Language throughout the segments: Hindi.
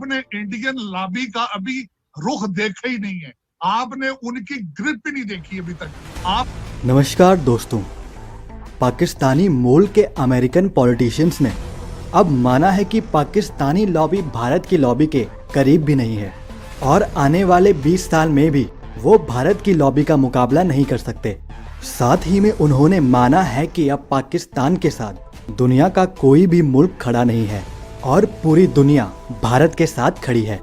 आपने इंडियन लॉबी का अभी रुख देखा ही नहीं है, आपने उनकी ग्रिप ही नहीं देखी अभी तक। आप नमस्कार दोस्तों, पाकिस्तानी मूल के अमेरिकन पॉलिटिशियंस ने अब माना है कि पाकिस्तानी लॉबी भारत की लॉबी के करीब भी नहीं है और आने वाले 20 साल में भी वो भारत की लॉबी का मुकाबला नहीं कर सकते। साथ ही में उन्होंने माना है कि अब पाकिस्तान के साथ दुनिया का कोई भी मुल्क खड़ा नहीं है और पूरी दुनिया भारत के साथ खड़ी है।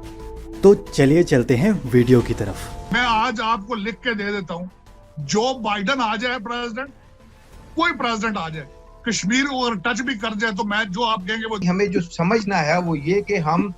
तो चलिए चलते हैं वीडियो की तरफ। मैं आज आपको लिख के दे देता हूं, जो बाइडन आ जाए प्रेसिडेंट, कोई प्रेसिडेंट आ जाए, कश्मीर और टच भी कर जाए तो मैं जो आप कहेंगे वो हमें जो समझना है वो ये कि हम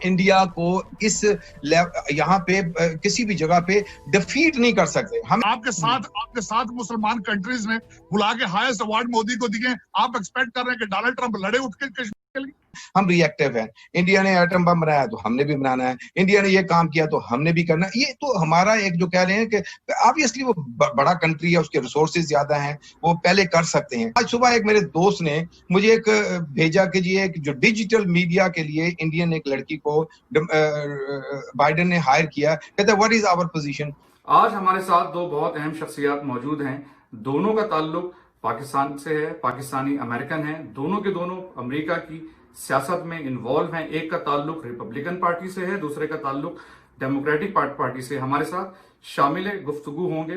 इंडिया को इस यहाँ पे किसी भी जगह पे डिफीट नहीं कर सकते। हम आपके साथ मुसलमान कंट्रीज ने बुला के हाईएस्ट अवार्ड मोदी को दिए। आप एक्सपेक्ट कर रहे हैं कि डोनाल्ड ट्रंप लड़े उठ के कश्मीर के लिए? हम रिएक्टिव हैं। इंडिया ने एटम बम बनाया तो हमने भी बनाना है, इंडिया ने ये काम किया तो हमने भी करना है। ये तो हमारा एक जो कह रहे हैं कि ऑब्वियसली वो बड़ा कंट्री है, उसके रिसोर्सेज ज्यादा हैं, वो पहले कर सकते हैं। आज सुबह एक मेरे दोस्त ने मुझे एक भेजा कि जी एक जो डिजिटल मीडिया के लिए इंडियन एक लड़की को बाइडन ने हायर किया, कहते व्हाट इज आवर पोजीशन। आज हमारे साथ दो बहुत अहम शख्सियत मौजूद हैं। दोनों का ताल्लुक पाकिस्तान से है, पाकिस्तानी अमेरिकन है, दोनों के दोनों अमेरिका की सियासत में इन्वॉल्व हैं। एक का ताल्लुक रिपब्लिकन पार्टी से है, दूसरे का ताल्लुक डेमोक्रेटिक पार्टी से। हमारे साथ शामिल गुफ्तगू होंगे।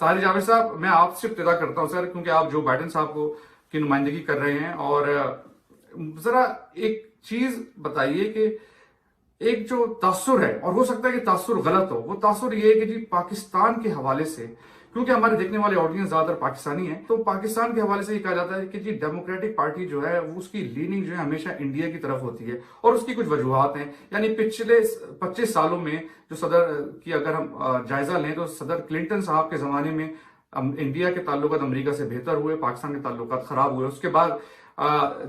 ताहिर जावेद साहब, मैं आपसे इब्तिदा करता हूं सर, क्योंकि आप जो बाइडन साहब को की नुमाइंदगी कर रहे हैं, और जरा एक चीज बताइए कि एक जो तासुर है, और हो सकता है कि तासुर गलत हो, वो तासुर ये है कि जी पाकिस्तान के हवाले से, क्योंकि हमारे देखने वाले ऑडियंस ज्यादातर पाकिस्तानी है, तो पाकिस्तान के हवाले से ये कहा जाता है कि जी डेमोक्रेटिक पार्टी जो है वो उसकी लीनिंग जो है हमेशा इंडिया की तरफ होती है, और उसकी कुछ वजूहत हैं। यानी पिछले 25 सालों में जो सदर की अगर हम जायजा लें तो सदर क्लिंटन साहब के जमाने में इंडिया के ताल्लुकात अमेरिका से बेहतर हुए, पाकिस्तान के ताल्लुकात खराब हुए। उसके बाद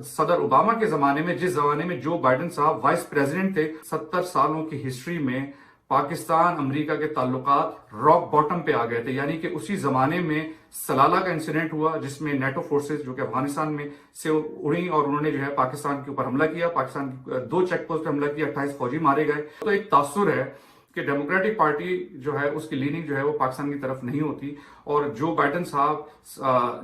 सदर ओबामा के जमाने में, जिस जमाने में जो बाइडन साहब वाइस प्रेसिडेंट थे, 70 सालों की हिस्ट्री में पाकिस्तान अमेरिका के ताल्लुकात रॉक बॉटम पे आ गए थे। यानी कि उसी जमाने में सलाला का इंसिडेंट हुआ, जिसमें नेटो फोर्सेस जो कि अफगानिस्तान में से उड़ी और उन्होंने जो है पाकिस्तान के ऊपर हमला किया। पाकिस्तान की 2 चेक पोस्ट पे हमला किया, 28 फौजी मारे गए। तो एक तासुर है कि डेमोक्रेटिक पार्टी जो है उसकी लीनिंग जो है वो पाकिस्तान की तरफ नहीं होती, और जो बाइडन साहब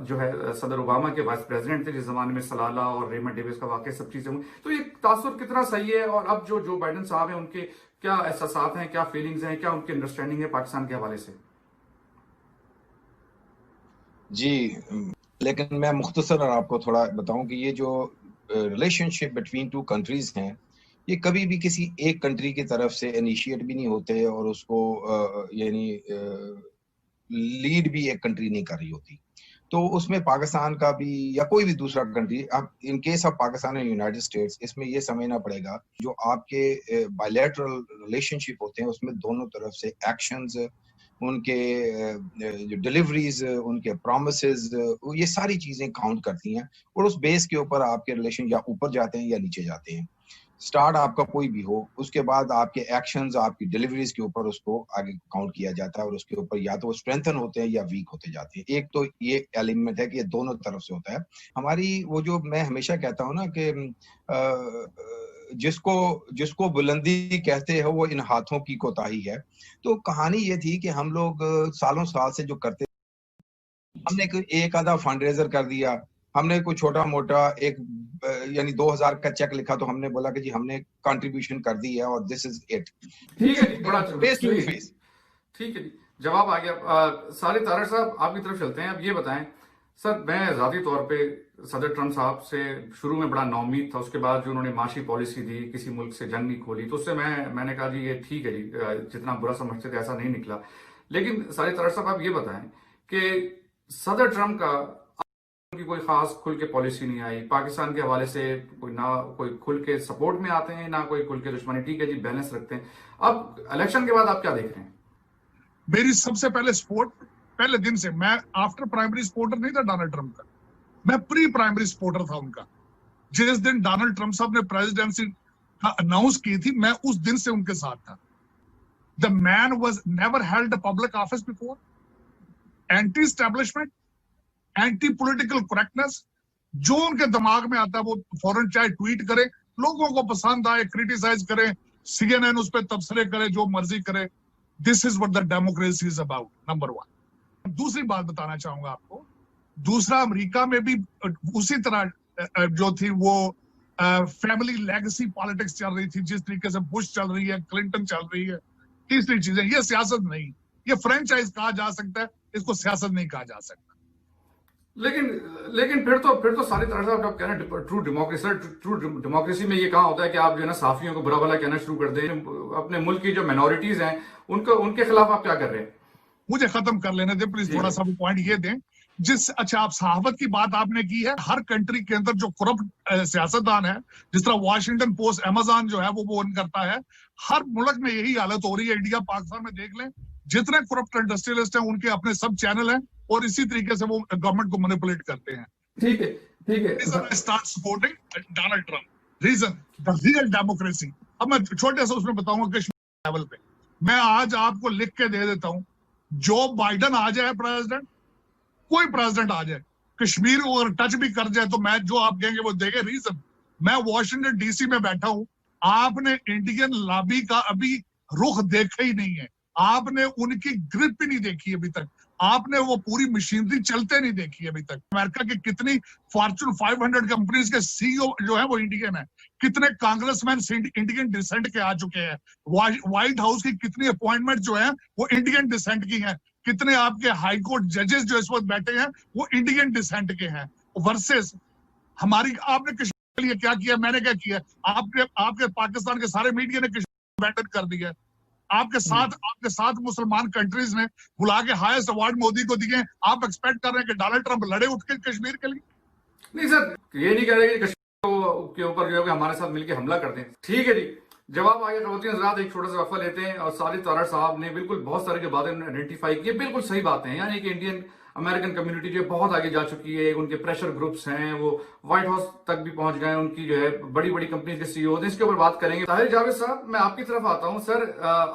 जो है सदर ओबामा के वाइस प्रेसिडेंट थे, जिस जमाने में सलाला और रेमंड डेविस का वाकया सब चीजें हुई। तो ये तासुर कितना सही है, और अब जो बाइडन साहब हैं उनके क्या एहसासात हैं, क्या फीलिंग्स हैं, क्या उनकी अंडरस्टैंडिंग है पाकिस्तान के हवाले से? जी, लेकिन मैं मुख्तसर आपको थोड़ा बताऊं कि ये जो रिलेशनशिप बिटवीन टू कंट्रीज हैं, ये कभी भी किसी एक कंट्री की तरफ से इनिशिएट भी नहीं होते, और उसको यानी लीड भी एक कंट्री नहीं कर रही होती। तो उसमें पाकिस्तान का भी या कोई भी दूसरा कंट्री, अब in case of Pakistan and United states, इसमें ये समझना पड़ेगा जो आपके बायलैटरल रिलेशनशिप होते हैं उसमें दोनों तरफ से एक्शंस, उनके जो डिलीवरीज, उनके प्रॉमिसेस, ये सारी चीजें काउंट करती हैं, और उस बेस के ऊपर आपके रिलेशन या ऊपर जाते हैं या नीचे जाते हैं। स्टार्ट आपका कोई भी हो, उसके बाद आपके एक्शंस, आपकी डिलीवरीज के ऊपर उसको आगे काउंट किया जाता है, और उसके ऊपर या तो वो स्ट्रेंथन होते हैं या वीक होते जाते हैं। एक तो ये एलिमेंट है कि ये दोनों तरफ से होता है। हमारी वो जो मैं हमेशा कहता हूँ ना कि जिसको बुलंदी कहते हैं वो इन हाथों की कोताही है। तो कहानी ये थी कि हम लोग सालों साल से जो करते, हमने एक आधा फंड रेजर कर दिया, हमने कोई छोटा मोटा एक यानी 2000 का चेक लिखा, तो हमने बोला कि जी हमने कंट्रीब्यूशन कर दी है और दिस इज इट। ठीक है जी, बड़ा फेस टू फेस। ठीक है जी, जवाब आ गया। सारे तारक साहब आपकी तरफ चलते हैं। अब ये बताएं सर, मैं जाती तौर पे सदर ट्रंप साहब से शुरू में बड़ा नाउम्मीद था। उसके बाद जो उन्होंने माशी पॉलिसी दी, किसी मुल्क से जंग नहीं खोली, तो उससे मैंने कहा जी ये ठीक है जी, जितना बुरा समझते थे ऐसा नहीं निकला। लेकिन सारे तारक साहब आप ये बताएं कि सदर ट्रंप का की कोई खास खुल के पॉलिसी नहीं आई पाकिस्तान के हवाले से, कोई खुल के सपोर्ट में आते हैं, ना कोई खुल के दुश्मनी। ठीक है जी, बैलेंस रखते हैं। अब इलेक्शन के बाद आप क्या देख रहे हैं? मेरी सबसे पहले सपोर्ट, पहले दिन से मैं आफ्टर प्राइमरी सपोर्टर नहीं था डोनाल्ड ट्रंप का, मैं प्री प्राइमरी सपोर्टर था उनका। जिस दिन डोनाल्ड ट्रंप साहब ने प्रेसिडेंसी अनाउंस की थी, मैं उस दिन से उनके साथ था। The man was never held a public office before, anti establishment, anti political correctness, जो उनके दिमाग में आता है वो फौरन चाहे ट्वीट करें, लोगों को पसंद आए क्रिटिसाइज करें, CNN उस पर तबसरे करे, जो मर्जी करे। This is what the democracy is about, number 1। दूसरी बात बताना चाहूंगा आपको, दूसरा अमेरिका में भी उसी तरह जो थी वो फैमिली लेगेसी पॉलिटिक्स चल रही थी, जिस तरीके से बुश चल रही है, क्लिंटन चल रही है। तीसरी चीजें, ये सियासत नहीं, ये फ्रेंचाइज कहा जा सकता है, इसको सियासत नहीं कहा जा सकता। लेकिन फिर तो सारी तरह से आप कह रहे हैं ट्रू डेमोक्रेसी में ये कहाँ होता है कि आप जो है ना सहाफियों को बुरा भला कहना शुरू कर दें, अपने मुल्क की जो माइनॉरिटीज हैं उनके खिलाफ आप क्या कर रहे हैं? मुझे खत्म कर लेने दें प्लीज, थोड़ा सा वो पॉइंट ये दें। अच्छा, आप सहावत की बात आपने की है, हर कंट्री के अंदर जो करप्ट सियासतदान है, जिस तरह वॉशिंगटन पोस्ट, अमेजॉन जो है वो ओन करता है, हर मुल्क में यही हालत हो रही है। इंडिया पाकिस्तान में देख लें, जितने करप्ट इंडस्ट्रियलिस्ट हैं उनके अपने सब चैनल हैं और इसी तरीके से वो गवर्नमेंट को मैनिपुलेट करते हैं। ठीक है। Start supporting Donald Trump, reason the real democracy. अब मैं छोटे से उसमें बताऊंगा कश्मीर लेवल पे, मैं आज आपको लिख के दे देता हूं, जो बाइडन आ जाए प्रेसिडेंट, कोई प्रेसिडेंट आ जाए, कश्मीर को अगर टच भी कर जाए तो मैं जो आप कहेंगे वो देंगे। रीजन, मैं वॉशिंगटन डीसी में बैठा हूं, आपने इंडियन लॉबी का अभी रुख देखा ही नहीं है, आपने उनकी ग्रिप ही नहीं देखी अभी तक, आपने वो पूरी मशीनरी चलते नहीं देखी अभी तक। अमेरिका की कितनी फॉर्चून 500 कंपनीज के सीईओ जो है वो इंडियन है, कितने कांग्रेसमैन इंडियन डिसेंट के आ चुके हैं, व्हाइट हाउस की कितनी अपॉइंटमेंट जो है वो इंडियन डिसेंट की हैं, कितने आपके हाई कोर्ट जजेस जो इस वक्त बैठे हैं वो इंडियन डिसेंट के हैं। वर्सेस हमारी, आपने कश्मीर के लिए क्या किया, मैंने क्या किया, आपके पाकिस्तान के सारे मीडिया ने कश्मीर अबैंडन कर दिया। आपके साथ मुसलमान कंट्रीज ने बुला के हाईएस्ट अवार्ड मोदी को दिए। आप एक्सपेक्ट कर रहे हैं कि डोनाल्ड ट्रंप लड़े उठ के कश्मीर के लिए? नहीं सर, ये नहीं कह रहे कि कश्मीर के ऊपर जो है हमारे साथ मिलकर हमला करते हैं। ठीक है जी, जवाब आ गया। खवातीन हज़रात, एक छोटा सा वक्फा लेते हैं। और साजिद तारड़ साहब ने बिल्कुल बहुत सारी जो बातें आइडेंटिफाई की, बिल्कुल सही बातें हैं। यानी कि इंडियन अमेरिकन कम्युनिटी जो बहुत आगे जा चुकी है, उनके प्रेशर ग्रुप्स हैं, वो व्हाइट हाउस तक भी पहुंच गए, उनकी जो है बड़ी बड़ी कंपनी के सीईओ हैं। इसके ऊपर बात करेंगे। ताहिर जावेद साहब, मैं आपकी तरफ आता हूं। सर,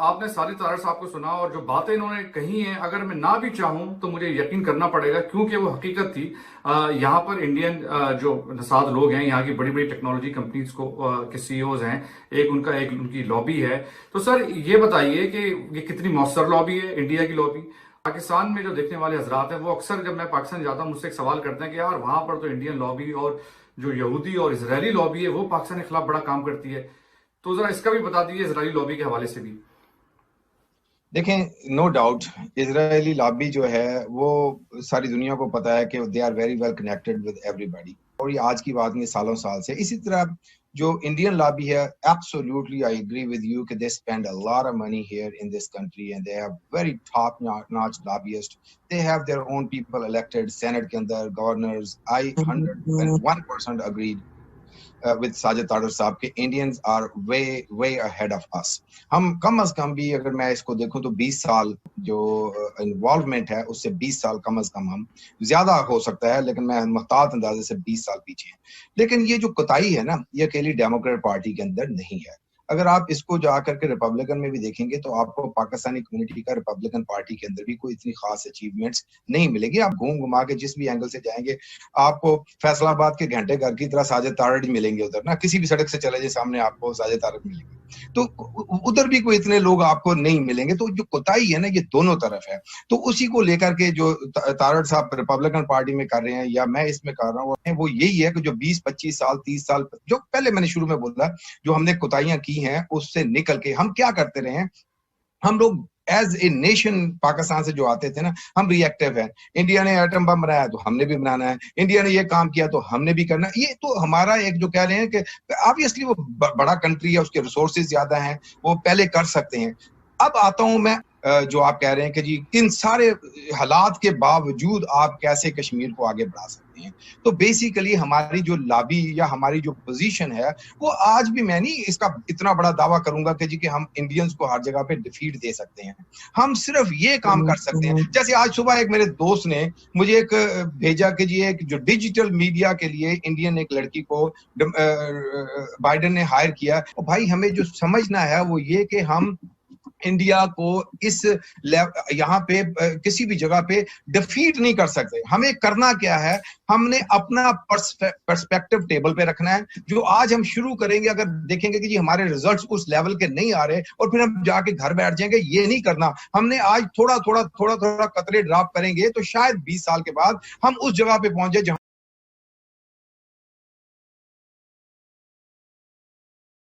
आपने साजिद तारड़ साहब को सुना और जो बातें इन्होंने कही हैं, अगर मैं ना भी चाहूं तो मुझे यकीन करना पड़ेगा, क्योंकि वो हकीकत थी। यहाँ पर इंडियन जो नसाद लोग हैं, यहाँ की बड़ी बड़ी टेक्नोलॉजी कंपनीज के सीईओज हैं, एक उनकी लॉबी है। तो सर ये बताइए कि ये कितनी मौसर लॉबी है, इंडिया की लॉबी। पाकिस्तान में जो देखने वाले हजरात हैं वो अक्सर जब मैं पाकिस्तान जाता हूं मुझसे एक सवाल करते हैं कि यार वहां पर तो इंडियन लॉबी और जो यहूदी और इजरायली लॉबी है वो पाकिस्तान के खिलाफ बड़ा काम करती है। तो जरा इसका भी बता दीजिए इजरायली लॉबी के हवाले से भी। देखें, नो डाउट इजरायली लॉबी जो है वो सारी दुनिया को पता है कि they are very well connected with everybody, और ये आज की बात नहीं, सालों साल से। इसी तरह जो इंडियन लॉबी है, absolutely I agree with you कि they spend a lot of money here in this country and they have very top notch lobbyist. They have their own people elected senate के अंदर, governors. I 101% agreed with Sajid Tarar sahab के Indians are way ahead of us. हम कम अज कम भी, अगर मैं इसको देखूं तो 20 साल जो इन्वॉल्वमेंट है उससे 20 साल कम अज कम, हम ज्यादा हो सकता है लेकिन मैं मुहतात अंदाजे से 20 साल पीछे हैं। लेकिन ये जो कोताही है ना, ये अकेली डेमोक्रेट पार्टी के अंदर नहीं है। अगर आप इसको जाकर के रिपब्लिकन में भी देखेंगे तो आपको पाकिस्तानी कम्युनिटी का रिपब्लिकन पार्टी के अंदर भी कोई इतनी खास अचीवमेंट्स नहीं मिलेगी। आप घूम घुमा के जिस भी एंगल से जाएंगे आपको फैसलाबाद के घंटे घर की तरह साजिद तारड़ मिलेंगे उधर ना, किसी भी सड़क से चले जाए सामने आपको साजिद तारड़ मिलेंगे, तो उधर भी कोई इतने लोग आपको नहीं मिलेंगे। तो जो कोताही है ना, ये दोनों तरफ है। तो उसी को लेकर के जो तारड़ साहब रिपब्लिकन पार्टी में कर रहे हैं या मैं इसमें कर रहा हूँ, वो यही है कि जो 20-25 साल 30 साल जो पहले मैंने शुरू में बोला, जो हमने कोताहियां की हैं उससे निकल के हम क्या करते रहे हैं। हम लोग एज ए नेशन पाकिस्तान से जो आते थे ना, हम रिएक्टिव हैं। इंडिया ने एटम बम बनाया तो हमने भी बनाना है, इंडिया ने ये काम किया तो हमने भी करना है। ये तो हमारा एक जो कह रहे हैं कि ऑब्वियसली वो बड़ा कंट्री है, उसके रिसोर्सेज ज्यादा हैं, वो पहले कर सकते हैं। अब आता हूं मैं जो आप कह रहे हैं कि जी किन सारे हालात के बावजूद आप कैसे कश्मीर को आगे बढ़ा सकते हैं। तो बेसिकली हमारी जो लॉबी या हमारी जो पोजीशन है वो आज भी, मैं नहीं इसका इतना बड़ा दावा करूंगा कि जी कि हम इंडियंस को हर जगह पे डिफीट दे सकते हैं। हम सिर्फ ये काम कर सकते हैं, जैसे आज सुबह एक मेरे दोस्त ने मुझे एक भेजा कि जी एक जो डिजिटल मीडिया के लिए इंडियन एक लड़की को बाइडन ने हायर किया। और भाई हमें जो समझना है वो ये कि हम इंडिया को इस यहाँ पे किसी भी जगह पे डिफीट नहीं कर सकते। हमें करना क्या है, हमने अपना पर्सपेक्टिव टेबल पे रखना है। जो आज हम शुरू करेंगे, अगर देखेंगे कि जी हमारे रिजल्ट्स उस लेवल के नहीं आ रहे और फिर हम जाके घर बैठ जाएंगे, ये नहीं करना। हमने आज थोड़ा थोड़ा कतरे ड्रॉप करेंगे तो शायद 20 साल के बाद हम उस जगह पे पहुंचे जहां